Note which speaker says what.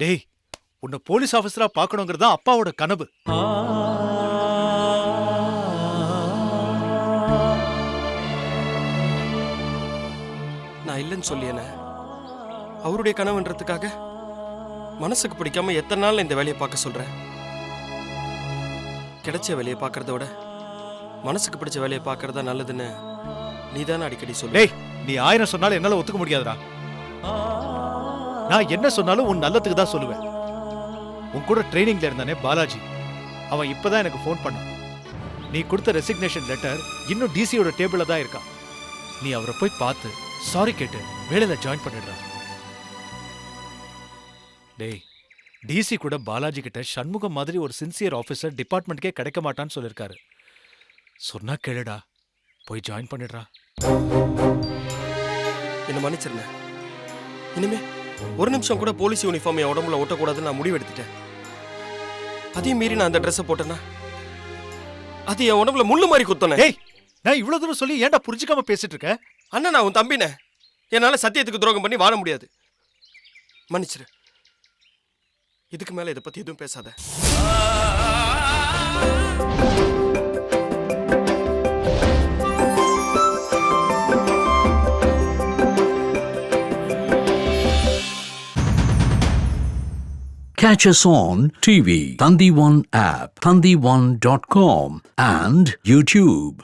Speaker 1: டேய், உன்னை போலீஸ் ஆபீசரா பார்க்கணுங்கிறது தான் அப்பாவோட கனவு.
Speaker 2: நான் இல்லைன்னு சொல்லியேனே. அவருடைய கனவுன்றதுக்காக மனசுக்கு பிடிக்காம எத்தனை நாள் இந்த வேலையை பார்க்க சொல்றேன். கிடைச்ச வேலையை பார்க்கறத விட மனசுக்கு பிடிச்ச வேலையை பார்க்கறதா நல்லதுன்னு நீதானே அடிக்கடி சொல்லு.
Speaker 1: டேய், நீ 1000 சொன்னாலும் என்னால ஒத்துக்க முடியாதுடா. நான் என்ன சொன்னாலும் உன் நல்லதுக்கு தான் சொல்லுவேன். உன் கூட ட்ரைனிங்ல இருந்தானே பாலாஜி, அவன் இப்பதான் எனக்கு ஃபோன் பண்ணான். நீ கொடுத்த ரெசிக்னேஷன் லெட்டர் இன்னும் டிசியோட டேபிள்ல தான் இருக்கான். நீ அவரை போய் பார்த்து சாரி கேட்டு வேலையில ஜாயின் பண்ணிடுறா. டேய், டிசி கூட பாலாஜி கிட்ட சண்முகம் மாதிரி ஒரு சின்சியர் ஆபீசர் டிபார்ட்மெண்ட்கே கிடைக்க மாட்டான்னு சொல்லிருக்காரு. சொன்னா கேளுடா, போய் ஜாயின் பண்ணிடுறா.
Speaker 2: என்ன மன்னிச்சிருந்தேன். இனிமே ஒரு நிமிஷம் கூட போலீஸ் யூனிஃபார்ம் என் உடம்புல ஒட்டக்கூடாதுன்னு நான் முடிவு எடுத்துட்டேன். அதையும் மீறி நான் அந்த ட்ரெஸ்ஸை போட்டேன்னா அது என் உடம்புல முள்ளு மாதிரி குத்தனே.
Speaker 1: ஏய், நான் இவ்வளவு தூரம் சொல்லி ஏன்டா புரிஞ்சுக்காம பேசிட்டு இருக்க?
Speaker 2: அண்ணா, நான் உன் தம்பினே. என்னால சத்தியத்துக்கு துரோகம் பண்ணி வாழ முடியாது. மன்னிச்சிரு. இதுக்கு மேல இதை பத்தி எதுவும் பேசாத.
Speaker 3: Catch us on TV, Thandivan app, thandivan.com and YouTube.